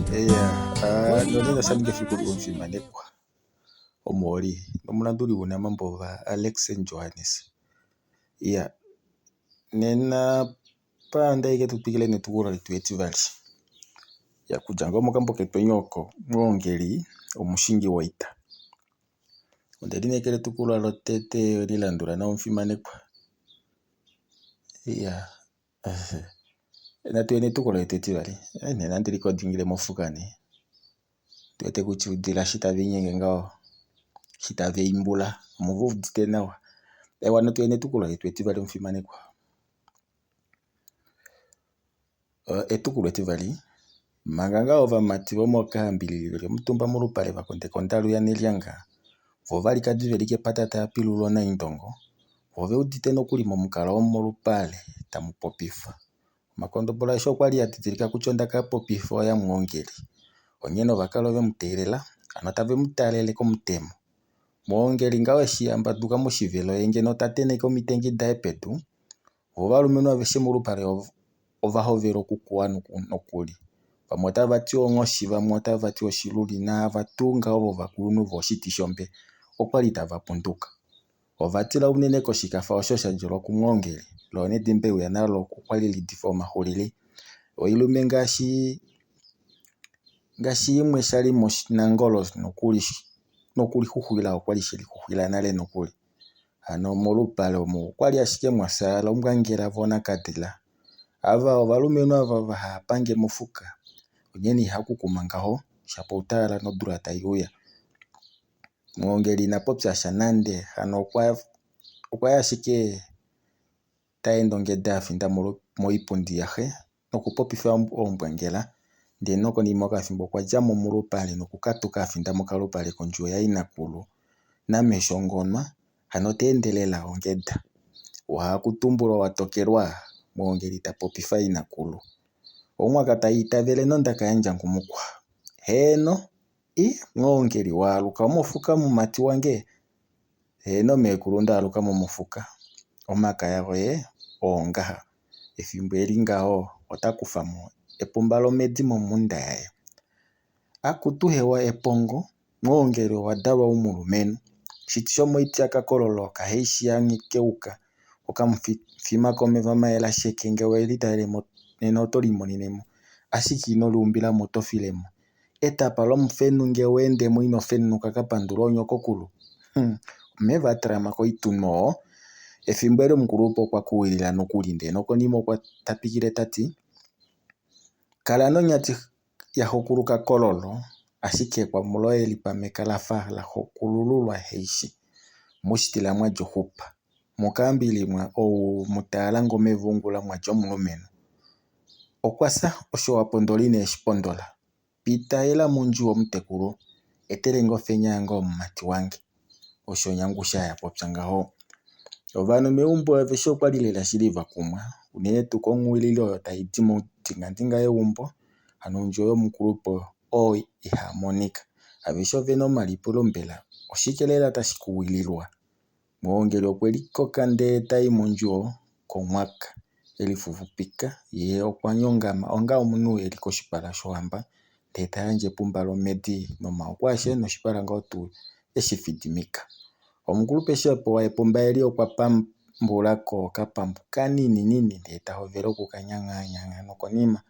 Nonena samike fikulu mfimanekwa omoli nomulanduli wunamambova Alex Johannes. Nena panda ike tupikile netukula litu etivali kujanga omukambo ketu enyoko mwongeli omushingi waita ondeli nekele tukula lotete lilandula na omfimanekwa. Natuene tukula litu etivali nena ndili kodingile mofukane tuwete kutya udila shita vinyenge ngao shita veimbula omuvu dite nawa natuene tukula litu etivali omfimanekwa. Etukulu etivali manga ngao vamati vomokahambilili lyomutumba molupale vakondeka ondalu yanelyanga vovali kadivelike patata yapilulo na indongo vove udite nokuli momukalo omolupale tamu popifwa omakondombolo aeshe okwali yadhidhilika kutya ondaka popifwa oya mwongeli onyene ovakala ovemuteelela ano tave mutalele komutemo mwongeli ngao eshi yambanduka moshivelo ye ngeno tateneke omitengi daye petu vovalumenhu aveshe molupale ovahovela okukuwa nokuli vamwe otavati ongoshi vamwe otavati oshiluli navatu ngao vovakulunhu voshiti shombe okwali tava punduka ovatila unene koshikafa osho shandjelwa kumwongeli lo nedhimbeu yanalo okwali lidifa omahulili oilume ngaashi imwe shali nangolo nokuli huhwila okwali shili huhwila nale nokuli ano molupale omo okwali ashike mwasala omwangela vonakadhila ava ovalumenhu ava vahaya pange mofuka onyene ihakukuma ngaho shapo utala nodula tayuya mwongeli ina popya sha nande ano okwali ashike taende ongeda yafinda moipundi yahe nokupopitha oombwangela ndee nokonima okathimbo okwajamo molupale nokukatuka afinda mokalupale kondjuwo yainakulu namesho ngonwa ano teendelela ongeda wahakutumbulwa watokelwa mwongeli tapopitha inakulu omwaka tayitavele nondaka yandjangumukwa heno mwongeli waaluka mofuka mumati wange heno meekulu ndaalukamo mofuka omakaya goye oongaha ethimbo eli ngao otakufamo epumba lomedi momunda yaye akutu hewa epongo mwongeli owadalwa umulumenhu shiti shomoiti akakololo kaheshi yanikeuka okamufima komeva mayela sheke nge weli talelemo nena otolimonenemo ashike inoluumbilamo otofilemo etapa lomufenhu nge weendemo inofenunuka kapandula onyokokulu omeva atalama koituno ethimbo eli omukulupe okwakuwilila nokuli ndee nokonima okwa tapikile tati kala nonyati yahukuluka kololo ashike kwamulo eli pameka lafa lahukulululwa heishi mushitila mwalyo hupa mukaambilimwa mutaala ngomeva ongula mwalyo omulumenhu okwasa osho wapondola ineshipondola piitayela mondju yomutekulu etelenge ofenya yange omumati wange osho onyangusha yapopya ngaho. Ovanhu meumbo aveshe okwali lela shili vakumwa unene tuu konguwilili oyo tayidi mondingadinga yeumbo ano ondjuwo yomukulupe oyo ihamonika aveshe ovena omalipulo mbela oshike lela tashi kuwililwa mwongeli okweli koka ndee tayi mondjuwo komwaka eli fufupika ye okwanyongama onga omunhu eli koshipala showamba ndee tayandja epumba lomedi nomauko ashe noshipala ngao tuu eshifidimika omukulupe sho apewa epumba eli okwapambulako okapambu kaninini ndee tahovele okukanyang'anyang'a nokonima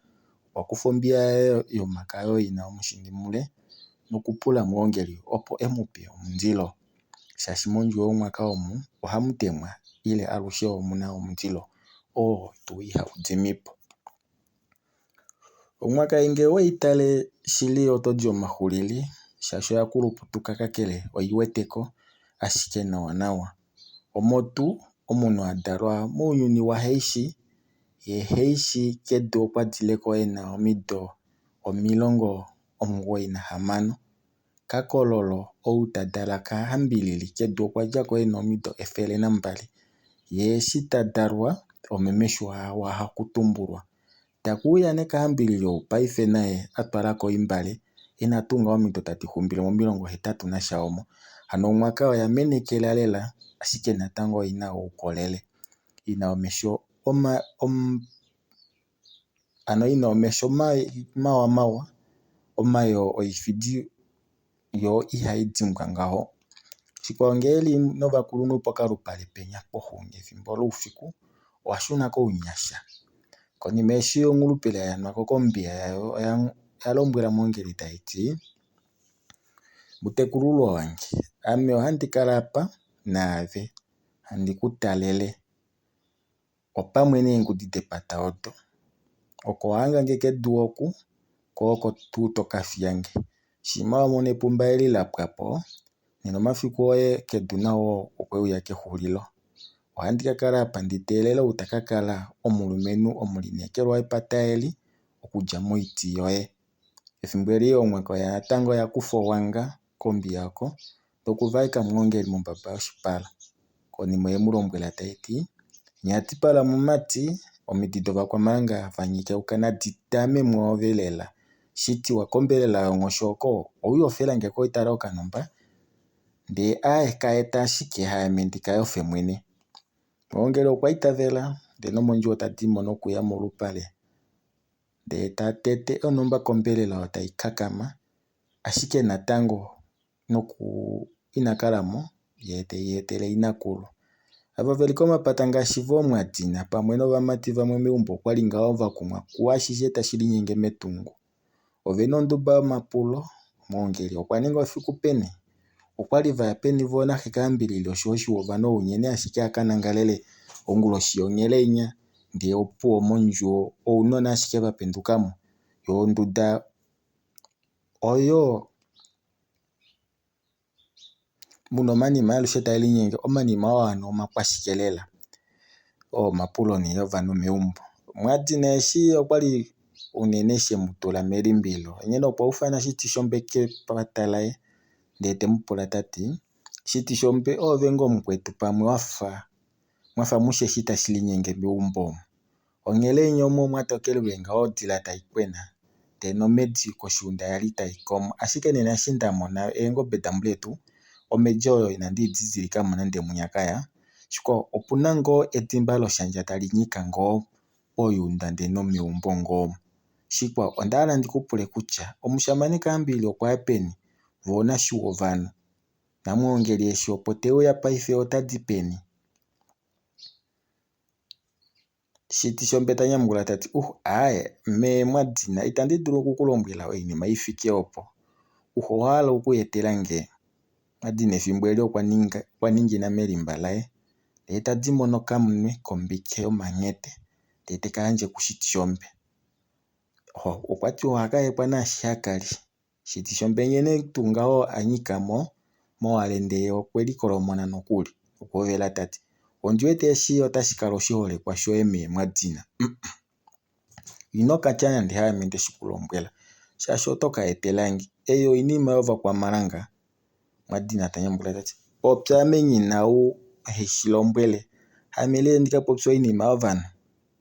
okwakufa ombiga yaye yomakaya yina omushindi mule nokupula mwongeli opo emupe omundilo shaashi mondjuwo yomwaka omu ohamutemwa ile alushe omuna omundilo tuu ihagu dhimipo. Omwaka ngele oweyitale shili ototi omahulili shaashi oya kuluputuka kakele oyiweteko ashike nawa omo tuu omunhu adalwa muunyuni waheishi ye heishi kedu okwadileko ena omido 96 kakololo outadala kahambilili kedu okwalyako ena omido 102 ye shi tadalwa omemeshu wahakutumbulwa takuya nekahambilili opaife naye atwalako imbale ena tuu ngao omido tadi humbilemo 87 omo ano omwaka oya menekela lela ashike natango oyina uukolele yina omesho yina omesho mawa omayo oifidi yo ihayi dhimbwa ngaho. Shikwawo ngele novakulunhu pokalupale penya pohungi ethimbo lyuufiku owashuna kounyasha. Konima eshi ongulupile yanwako kombiya yayo oya lombwela moongeli tayiti, mutekululwa wange ame ohandi kala apa naave handi kutalele opamwe neengudite pata oto. Oko wahangangeke edu oku ko oko tuu toka fyange. Shima wamona epumba la pwapo nena omafiku goye kedu nago okweya kehulilo. Ohandi kakala apa ndi teelela wu taka kala omulumentu omulinekelwa epata okulya moiti yoye. Ethimbo omwe koya natango oya kufa owanga kombiya oko nokuvaheka muhongeli mombamba yoshipala. Konima oyemu lombwela tayiti, nyati pala mumati omiti dhovakwamanga vanyikeuka nadi tame muove lela. Shiti wakombelela yongosho oko owiiyofela ngeko itala okanomba ndee kaeta ashike haame ndikayofe mwene. Muhongeli okwa itavela ndee nomondjugo tadimo nokuya molupale ndee tatete onomba kombelela tayi kakama ashike natango inakalamo ye teyi etele inakulwa. Ava veli komapata ngaashi voomwadina pamwe novamati vamwe megumbo okwali ngaa ovakumwa kuwashishi tashi linyenge metungo. Ovena ondumba yomapulo moongeli okwa ninga ofiku peni. Okwali vaya peni vo naheka yambilili osho shiwuva nounyene ashike aka nangalele onguloshi yongelenya ndee opuwo mondjugo ounona ashike vapendukamo. Yo ondunda oyo muna omanima alushe tayi linyenge, omanima omakwashike lela. Omapulo nee yovanhu megumbo. Mwadina eshi okwali unene shemu tula melimbililo onye opo ufana shiti shombe kepata ye ndee temupula tati, shiti shombe oove ngoo mukwetu pamwe mwafa musheshi tashi linyenge megumbo. Ongelenya omo mwatokelwe ngao odhila tayi kwena ndee nomedi koshuunda yali tayi komo. Ashike nena shi ndamona eengombe dhambuletu omedi oyo inandi dhidhilikamo nande munyakaya. Shikwawo opuna ngoo edhimba lyoshandja tali nyika ngoo poyuunda ndee nomegumbo ngoo. Shikwawo ondahala ndikupule kutya omushamane kayambilili okwaya peni vo nashiwo vanhu namuhongeli eshi opo teuya paife otadi peni. Shiti shombe tanyamukula tati aaye mee Mwadina itandi dulu okukulombwela oinima yithike opo. Owahala okuyetelange? Mwadina ethimbo okwa ningina melimba laye ndee tadimo nokamunwe kombike yomanghete ndee teka gandja kushiti shombe. Okwati ohaka hekwa naashi hakali. Shiti shombe nkene tuu ngaho anyikamo mowale ndee okweli kolomona nokuli. Okwoovela tati, ondiwete eshi otashi kala oshiholekwa shoye mee Mwadina. Inokatya nande haame ndeshi kulombwela shaashi otoka etelange. Eyi oinima yovakwamala. Mwadina tanyamukula tati, popya ame nyina wu heshi lombwele haame lela ndika popya oinima yovanhu.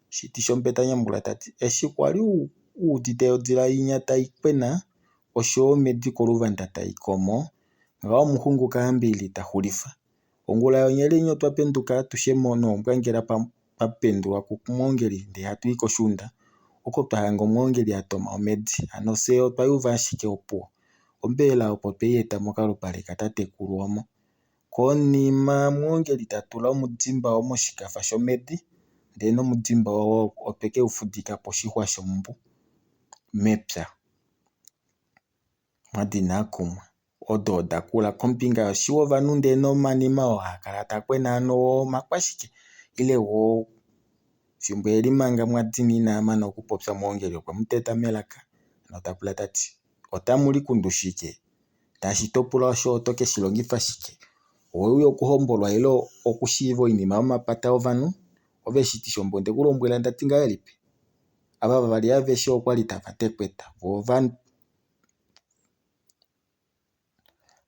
Shiti shombe tanyamukula tati, eshi kwali wuudite odhila yinya tayi kwena oshowo omedi koluvanda tayi komo ngawo omuhungu kayambilili tahulifa. Ongula yongelenya otwa penduka atushe noombwa ngela twapendulwa kumuhongeli ndee hatuyi koshuunda oko twahanga omuhongeli atoma omedi. Ano se otwayuva ashike opuwo. Ombelela opo tweyi eta mokalupale katatekulu homo. Konima muhongeli tatula omudhimba moshikafa shomedi ndee nomudhimba oo otweke fudhika poshihwa shomumbu mepya. Mwadina akumwa odo odhakula kombinga yoshiwo vanhu ndee nomanima oo hakala takwena ano omakwashike ile woo thimbo manga Mwadina inaamana okupopya muhongeli okwemu teta melaka notapula tati, otamuli kundu shike? Tashi topula osho oto keshi longitha shike? Oweya okuhombolwa ile okushiiva oinima yomapata yovanhu? Ove shiti shombe ondekulombwela ndati ngahelipi? Ava vali aveshe okwali tava tekweta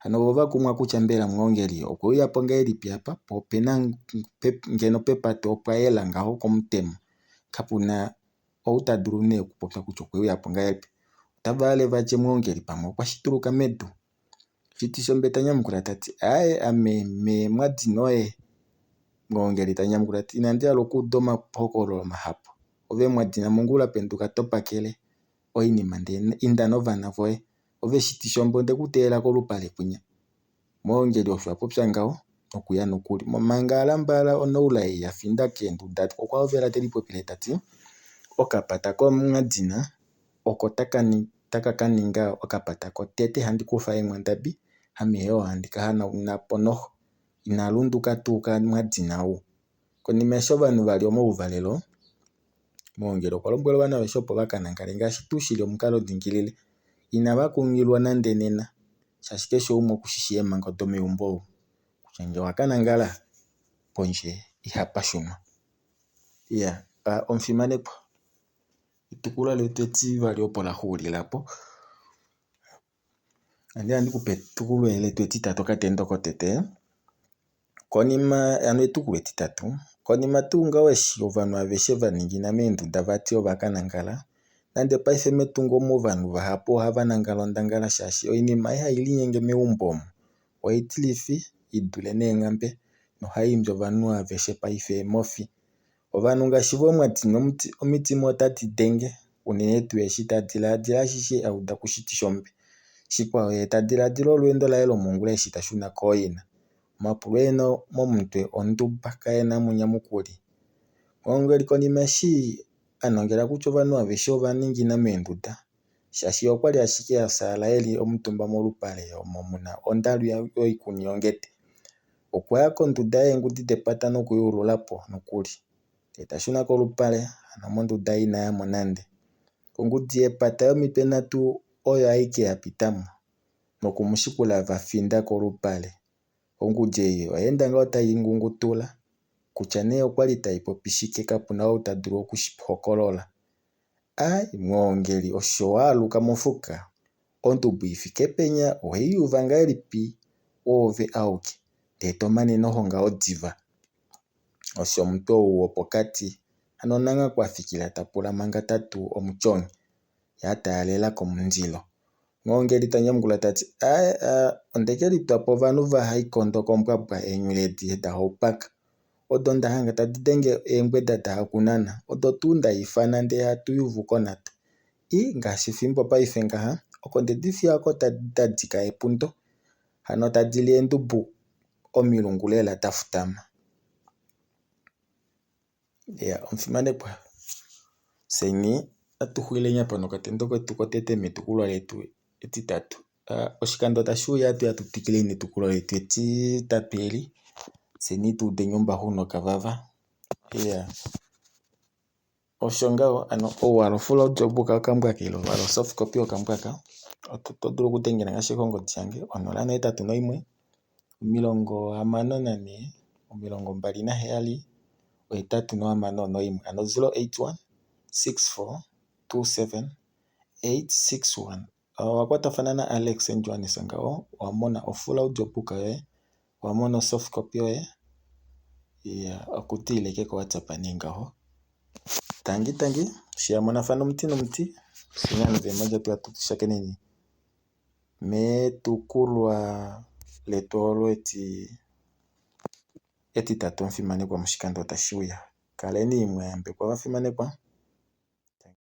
ano ovakumwa kutya mbela muhongeli okweyapo ngahelipi apa po opena ngeno pepata opwayela ngaho komutemo kapuna ou tadulu nee okupopya kutya okweyapo ngahelipi. Otavahale vatye muhongeli pamwe okwashituluka medu. Shiti shombe tanyamukula tati, aaye ame mee Mwadina oye. Muhongeli tanyamukula tati, inandi hala okuuda omahokololo mahapu. Ove Mwadina mongula penduka topakele oinima ndee inda novana voye oveshitishombo ndekuteela kolupale kunya. Moongeli osho apopya ngawo nokuya nokuli. Manga alambala onoulayi yafinda keendunda okwaovela teli popile tati okapata komuMwadzina oko taka kaninga okapata kotete handi kufa eemwandambi hamiye handi kahanaunapo noho. Ina lunduka tuu kaMwadzina wu. Konima sho vanhu vali omauvalelo moongeli okwa lombwelwa vana aveshe opo vakanangale ngaashi tuu shili omukalo dhingiilile. Inava kumagidhwa nande nena shaashi keshe gumwe okushishi emango megumbo kutya ngele owakanangala pondje iha pashunwa. Omufimanekwa, etukula lyetu etivali opo la huulilapo. Andiya ndikupe etukulu letu etitatu okatenda okotete. Konima ano etukulu etitatu. Konima tuu nga weshi ovanhu aveshe vaningina meendunda vati ovakanangala. Nande paife metungo mu vanhu vahapu ohava nangala ondangala shaashi oinima ayihe hayi inyenge megumbo omo oitilithi, idule neengambe nohayi imbi ovanhu aveshe paife mofi. Ovanhu ngaashi voomwadzina omitima otadhi denge unene tuu eshi tadhiladhila ashishe auda kushitishombe. Shikwawo ye tadhiladhila olweendo lwaye lomongula eshi tashuna kooyina. Omapulo eno momutwe ondumba kaena munyamukuli. Oongeli konima shi anongela kutya ovanhu aveshe ovaningina meendunda shaashi okwali ashike yasaala yeli omutumba molupale omo muna ondalu yoikuni yongete. Okwaya kondunda yeengudhi dhepata nokuyuululapo nokuli. Etashuna kolupale ano mondunda ye inayamo nande. Ongudhi yepata yomipenatu oyo ayike yapitamo nokumushikula vafinda kolupale. Ongudhi oyeenda ngaa tayi ngungutula kutya nee okwali tayi popi shike kapuna wo tadulu okushi hokolola. Moongeli osho waaluka mofuka ondumbu yithike penya oweyi uva ngaa yelipi oove auke ndee tomane noho ngawo diva. Osho omuntu owo wopokati ano nangwakwathikila tapula manga tatu omutyongi ye ataalela komundilo. Moongeli tanyamukula tati ondekeli twapo ovanhu vahaikondo kombwabwa eenyuledi dhahaupaka. Odo ndahanga tadhi dhenge eembweda dhahakunana. Odo tuu ndaifana ndee hatu yuuvu konata. Ngaashi thimbo paife ngaha oko ndedhi thiyako tadhika epundo. Hano tadhili eendumbu omilungu lela dhafutama. Omufimanekwa, seni atu hulileni apa nokatenda ketu kotete metukulwa letu etitatu. Oshikando tashiya hatu tsikile netukulo letu etitatu heli. Seni tuudheni ombahu nokavava. Osho ngawo ano owala full audiobook okambwaka ile owala soft copy okambwaka oto dulu okudhengela ngaashi kongodhi yange 081 54 27 861 ano 081 6427 861. Wakwatathana na Alex Johannes ngawo wamona full audiobook yoye, wamona soft copy yoye. Okutiileke ko WhatsApp ningaho. Tangi shiyamona fano omuti nomuti sinyanu vema lyetu atutushakeneni metukulwa letu olo etitatu omufimanekwa moshikando tashiya. Kaleni mwa yambekwa bafimanekwa.